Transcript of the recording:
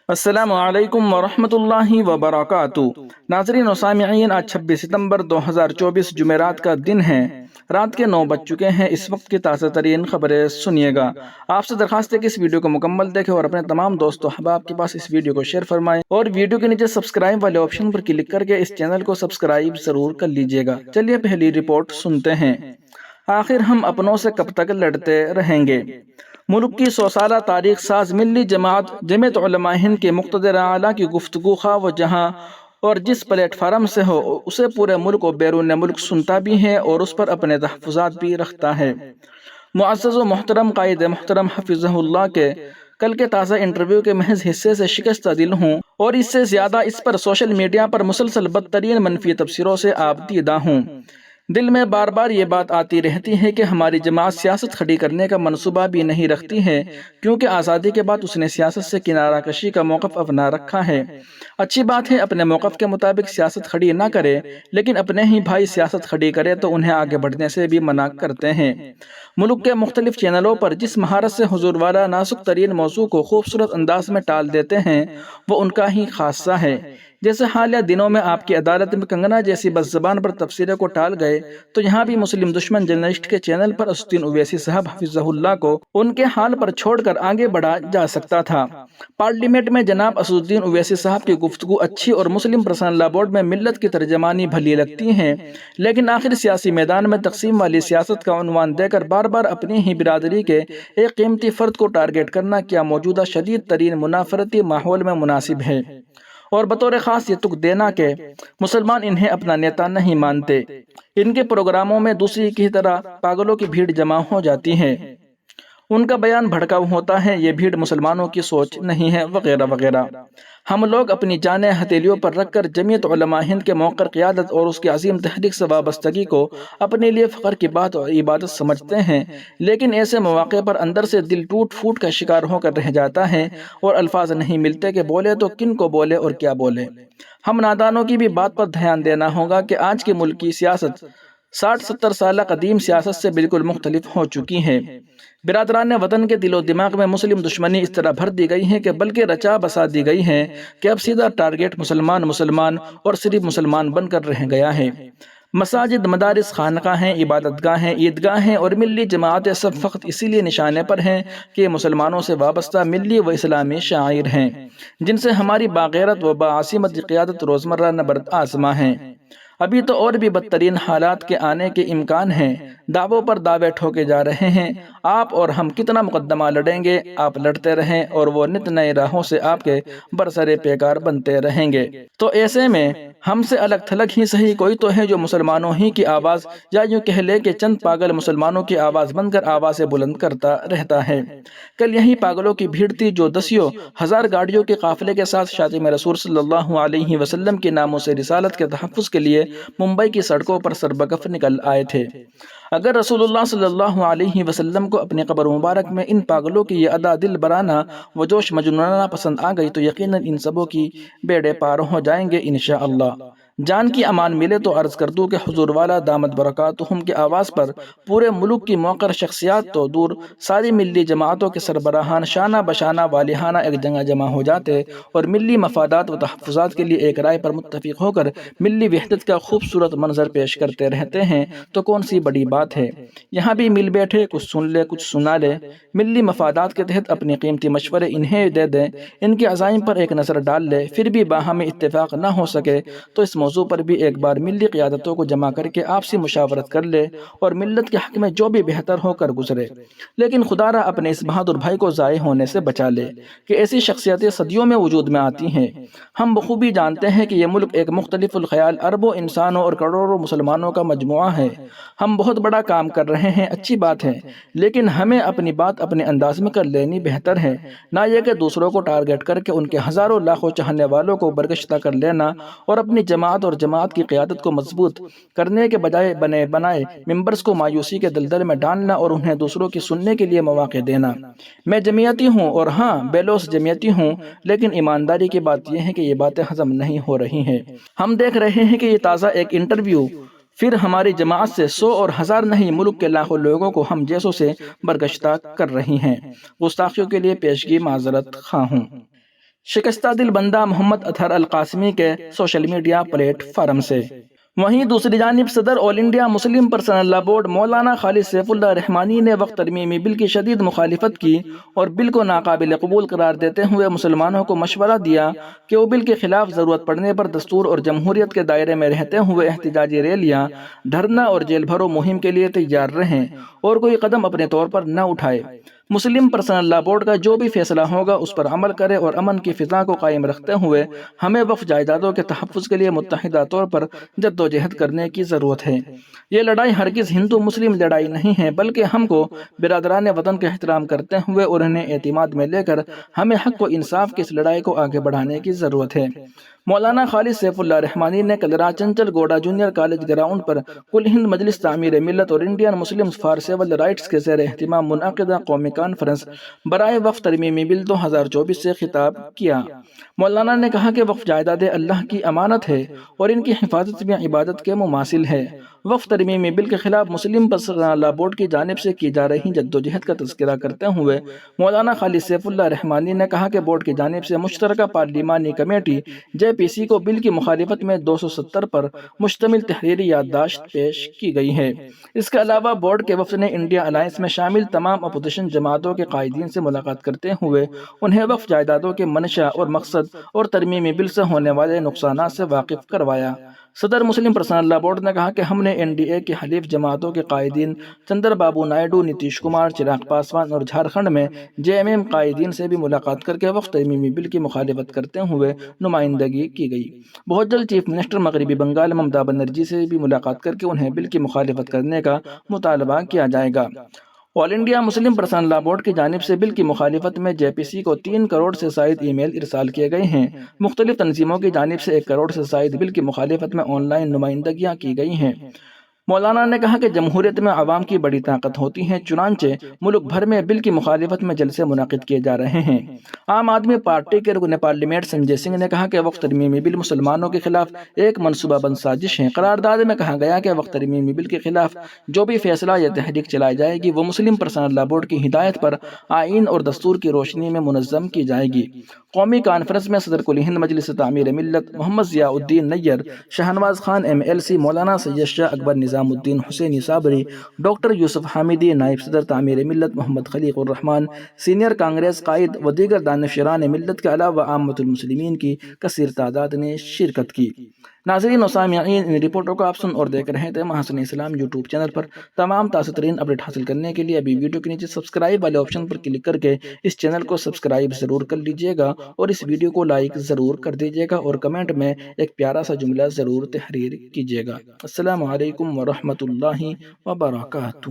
السلام علیکم ورحمۃ اللہ وبرکاتہ۔ ناظرین و سامعین، آج 26 ستمبر 2024 جمعرات کا دن ہے۔ رات کے 9 بج چکے ہیں۔ اس وقت کی تازہ ترین خبریں سنیے گا۔ آپ سے درخواست ہے کہ اس ویڈیو کو مکمل دیکھیں اور اپنے تمام دوست و احباب کے پاس اس ویڈیو کو شیئر فرمائیں، اور ویڈیو کے نیچے سبسکرائب والے آپشن پر کلک کر کے اس چینل کو سبسکرائب ضرور کر لیجئے گا۔ چلیے پہلی رپورٹ سنتے ہیں۔ آخر ہم اپنوں سے کب تک لڑتے رہیں گے؟ ملک کی 100 سالہ تاریخ ساز ملی جمعیت علماء ہند کے مقتدر اعلیٰ کی گفتگو خواہ و جہاں اور جس پلیٹ فارم سے ہو، اسے پورے ملک و بیرون ملک سنتا بھی ہے اور اس پر اپنے تحفظات بھی رکھتا ہے۔ معزز و محترم قائد محترم حفظہ اللہ کے کل کے تازہ انٹرویو کے محض حصے سے شکستہ دل ہوں، اور اس سے زیادہ اس پر سوشل میڈیا پر مسلسل بدترین منفی تبصروں سے آب دیدہ ہوں۔ دل میں بار بار یہ بات آتی رہتی ہے کہ ہماری جماعت سیاست کھڑی کرنے کا منصوبہ بھی نہیں رکھتی ہے، کیونکہ آزادی کے بعد اس نے سیاست سے کنارہ کشی کا موقف اپنا رکھا ہے۔ اچھی بات ہے، اپنے موقف کے مطابق سیاست کھڑی نہ کرے، لیکن اپنے ہی بھائی سیاست کھڑی کرے تو انہیں آگے بڑھنے سے بھی منع کرتے ہیں۔ ملک کے مختلف چینلوں پر جس مہارت سے حضور والا نازک ترین موضوع کو خوبصورت انداز میں ٹال دیتے ہیں، وہ ان کا ہی خاصہ ہے۔ جیسے حالیہ دنوں میں آپ کی عدالت میں کنگنا جیسی بس زبان پر تبصرے کو ٹال گئے، تو یہاں بھی مسلم دشمن جرنلسٹ کے چینل پر اسد الدین اویسی صاحب حفظہ اللہ کو ان کے حال پر چھوڑ کر آگے بڑھا جا سکتا تھا۔ پارلیمنٹ میں جناب اسد الدین اویسی صاحب کی گفتگو اچھی اور مسلم پرسنل لا بورڈ میں ملت کی ترجمانی بھلی لگتی ہیں، لیکن آخر سیاسی میدان میں تقسیم والی سیاست کا عنوان دے کر بار بار اپنی ہی برادری کے ایک قیمتی فرد کو ٹارگٹ کرنا کیا موجودہ شدید ترین منافرتی ماحول میں مناسب ہے؟ اور بطور خاص یہ تک دینا کہ مسلمان انہیں اپنا نیتا نہیں مانتے، ان کے پروگراموں میں دوسری کی طرح پاگلوں کی بھیڑ جمع ہو جاتی ہے، ان کا بیان بھڑکاؤ ہوتا ہے، یہ بھیڑ مسلمانوں کی سوچ نہیں ہے، وغیرہ وغیرہ۔ ہم لوگ اپنی جانیں ہتھیلیوں پر رکھ کر جمعیت علماء ہند کے موقر قیادت اور اس کی عظیم تحریک سے وابستگی کو اپنے لیے فخر کی بات اور عبادت سمجھتے ہیں، لیکن ایسے مواقع پر اندر سے دل ٹوٹ پھوٹ کا شکار ہو کر رہ جاتا ہے اور الفاظ نہیں ملتے کہ بولے تو کن کو بولے اور کیا بولے۔ ہم نادانوں کی بھی بات پر دھیان دینا ہوگا کہ آج کی ملک کی سیاست 60-70 سالہ قدیم سیاست سے بالکل مختلف ہو چکی ہے۔ برادران وطن کے دل و دماغ میں مسلم دشمنی اس طرح بھر دی گئی ہے کہ بلکہ رچا بسا دی گئی ہے کہ اب سیدھا ٹارگٹ مسلمان اور صرف مسلمان بن کر رہ گیا ہے۔ مساجد، مدارس، خانقاہیں، عبادت گاہیں، عیدگاہیں اور ملی جماعتیں سب فقط اسی لیے نشانے پر ہیں کہ مسلمانوں سے وابستہ ملی و اسلامی شاعر ہیں، جن سے ہماری باغیرت و باعصمت قیادت روزمرہ نبرد آزما ہیں۔ ابھی تو اور بھی بدترین حالات کے آنے کے امکان ہیں۔ دعووں پر دعوے ٹھوکے جا رہے ہیں۔ آپ اور ہم کتنا مقدمہ لڑیں گے، آپ لڑتے رہیں اور وہ نت نئے راہوں سے آپ کے برسرے پیکار بنتے رہیں گے۔ تو ایسے میں ہم سے الگ تھلگ ہی صحیح کوئی تو ہے جو مسلمانوں ہی کی آواز، یا یوں کہہ لے کہ چند پاگل مسلمانوں کی آواز بن کر آوازیں بلند کرتا رہتا ہے۔ کل یہی پاگلوں کی بھیڑ تھی جو دسیوں ہزار گاڑیوں کے قافلے کے ساتھ شاطم رسول صلی اللہ علیہ وسلم کے ناموں سے رسالت کے تحفظ کے لیے ممبئی کی سڑکوں پر سربگف نکل آئے تھے۔ اگر رسول اللہ صلی اللہ علیہ وسلم کو اپنی قبر مبارک میں ان پاگلوں کی یہ ادا دل برانہ و جوش مجنونانہ پسند آ گئی تو یقیناً ان سبوں کی بیڑے پار ہو جائیں گے انشاءاللہ۔ جان کی امان ملے تو عرض کر دوں کہ حضور والا دامت برکاتہم کے آواز پر پورے ملک کی موقر شخصیات تو دور، ساری ملی جماعتوں کے سربراہان شانہ بشانہ والہانہ ایک جگہ جمع ہو جاتے اور ملی مفادات و تحفظات کے لیے ایک رائے پر متفق ہو کر ملی وحدت کا خوبصورت منظر پیش کرتے رہتے ہیں، تو کون سی بڑی بات ہے؟ یہاں بھی مل بیٹھے، کچھ سن لے کچھ سنا لے، ملی مفادات کے تحت اپنی قیمتی مشورے انہیں دے دیں، ان کے عزائم پر ایک نظر ڈال لے، پھر بھی باہمی اتفاق نہ ہو سکے تو اس موضوع پر بھی ایک بار ملی قیادتوں کو جمع کر کے آپسی مشاورت کر لے اور ملت کے حق میں جو بھی بہتر ہو کر گزرے، لیکن خدا را اپنے اس بہادر بھائی کو ضائع ہونے سے بچا لے کہ ایسی شخصیتیں صدیوں میں وجود میں آتی ہیں۔ ہم بخوبی جانتے ہیں کہ یہ ملک ایک مختلف الخیال اربوں انسانوں اور کروڑوں مسلمانوں کا مجموعہ ہے۔ ہم بہت بڑا کام کر رہے ہیں، اچھی بات ہے، لیکن ہمیں اپنی بات اپنے انداز میں کر لینی بہتر ہے، نہ یہ کہ دوسروں کو ٹارگٹ کر کے ان کے ہزاروں لاکھوں چاہنے والوں کو برگشتہ کر لینا اور اپنی جماعت اور جماعت کی قیادت کو مضبوط کرنے کے بجائے بنے بنائے ممبرز کو مایوسی کے دلدل میں ڈالنا اور انہیں دوسروں کی سننے کے لیے مواقع دینا۔ میں جمعیتی ہوں اور ہاں بے لوث جمعیتی ہوں، لیکن ایمانداری کی بات یہ ہے کہ یہ باتیں ہضم نہیں ہو رہی ہیں۔ ہم دیکھ رہے ہیں کہ یہ تازہ ایک انٹرویو پھر ہماری جماعت سے 100 اور 1000 نہیں، ملک کے لاکھوں لوگوں کو ہم جیسوں سے برگشتہ کر رہی ہیں۔ گستاخیوں کے لیے پیشگی معذرت خواہ ہوں۔ شکستہ دل بندہ محمد اطہر القاسمی کے سوشل میڈیا پلیٹ فارم سے۔ وہیں دوسری جانب صدر آل انڈیا مسلم پرسنل لا بورڈ مولانا خالد سیف اللہ رحمانی نے وقت ترمیمی بل کی شدید مخالفت کی اور بل کو ناقابل قبول قرار دیتے ہوئے مسلمانوں کو مشورہ دیا کہ وہ بل کے خلاف ضرورت پڑنے پر دستور اور جمہوریت کے دائرے میں رہتے ہوئے احتجاجی ریلیاں، دھرنا اور جیل بھرو مہم کے لیے تیار رہیں اور کوئی قدم اپنے طور پر نہ اٹھائے۔ مسلم پرسنل لا بورڈ کا جو بھی فیصلہ ہوگا اس پر عمل کرے اور امن کی فضا کو قائم رکھتے ہوئے ہمیں وقف جائیدادوں کے تحفظ کے لیے متحدہ طور پر جدوجہد کرنے کی ضرورت ہے۔ یہ لڑائی ہرگز ہندو مسلم لڑائی نہیں ہے، بلکہ ہم کو برادران وطن کا احترام کرتے ہوئے اور انہیں اعتماد میں لے کر ہمیں حق و انصاف کی اس لڑائی کو آگے بڑھانے کی ضرورت ہے۔ مولانا خالد سیف اللہ رحمانی نے کل رات چنچل گوڑا جونیئر کالج گراؤنڈ پر کل ہند مجلس تعمیر ملت اور Indian Muslim for civil rights کے زیر اہتمام منعقدہ قومی کانفرنس برائے وقف ترمیمی بل 2024 سے خطاب کیا۔ مولانا نے کہا کہ وقف جائیدادیں اللہ کی امانت ہے اور ان کی حفاظت بھی عبادت کے مماثل ہے۔ وقف ترمیمی بل کے خلاف مسلم پرسنل لا بورڈ کی جانب سے کی جا رہی جدوجہد کا تذکرہ کرتے ہوئے مولانا خالد سیف اللہ رحمانی نے کہا کہ بورڈ کی جانب سے مشترکہ پارلیمانی کمیٹی JPC کو بل کی مخالفت میں 270 پر مشتمل تحریری یادداشت پیش کی گئی ہے۔ اس کے علاوہ بورڈ کے وفد نے انڈیا الائنس میں شامل تمام اپوزیشن جماعتوں کے قائدین سے ملاقات کرتے ہوئے انہیں وقف جائیدادوں کے منشا اور مقصد اور ترمیمی بل سے ہونے والے نقصانات سے واقف کروایا۔ صدر مسلم پرسنل لا بورڈ نے کہا کہ ہم نے NDA کی حلیف جماعتوں کے قائدین چندر بابو نائیڈو، نتیش کمار، چراغ پاسوان اور جھارکھنڈ میں JMM قائدین سے بھی ملاقات کر کے وقف ترمیمی بل کی مخالفت کرتے ہوئے نمائندگی کی گئی۔ بہت جلد چیف منسٹر مغربی بنگال ممتا بنرجی سے بھی ملاقات کر کے انہیں بل کی مخالفت کرنے کا مطالبہ کیا جائے گا۔ آل انڈیا مسلم پرسنل لا بورڈ کی جانب سے بل کی مخالفت میں JPC کو 3 کروڑ سے زائد ای میل ارسال کیے گئے ہیں۔ مختلف تنظیموں کی جانب سے 1 کروڑ سے زائد بل کی مخالفت میں آن لائن نمائندگیاں کی گئی ہیں۔ مولانا نے کہا کہ جمہوریت میں عوام کی بڑی طاقت ہوتی ہے، چنانچہ ملک بھر میں بل کی مخالفت میں جلسے منعقد کیے جا رہے ہیں۔ عام آدمی پارٹی کے رکن پارلیمنٹ سنجے سنگھ نے کہا کہ وقف ترمیمی بل مسلمانوں کے خلاف ایک منصوبہ بند سازش ہے۔ قرارداد میں کہا گیا کہ وقف ترمیمی بل کے خلاف جو بھی فیصلہ یا تحریک چلائی جائے گی وہ مسلم پرسنل لا بورڈ کی ہدایت پر آئین اور دستور کی روشنی میں منظم کی جائے گی۔ قومی کانفرنس میں صدر کل ہند مجلس تعمیر ملت محمد ضیاء الدین نیر، شہنواز خان MLC، مولانا سید شاہ اکبر نظام الدین حسینی صابری، ڈاکٹر یوسف حامدی، نائب صدر تعمیر ملت محمد خلیق الرحمان، سینئر کانگریس قائد و دیگر دانشوران ملت کے علاوہ عامۃ المسلمین کی کثیر تعداد نے شرکت کی۔ ناظرین و سامعین، ان رپورٹوں کو آپ سن اور دیکھ رہے تھے محسن اسلام یوٹیوب چینل پر۔ تمام تازہ ترین اپڈیٹ حاصل کرنے کے لیے ابھی ویڈیو کے نیچے سبسکرائب والے آپشن پر کلک کر کے اس چینل کو سبسکرائب ضرور کر لیجئے گا اور اس ویڈیو کو لائک ضرور کر دیجئے گا اور کمنٹ میں ایک پیارا سا جملہ ضرور تحریر کیجئے گا۔ السلام علیکم ورحمۃ اللہ وبرکاتہ۔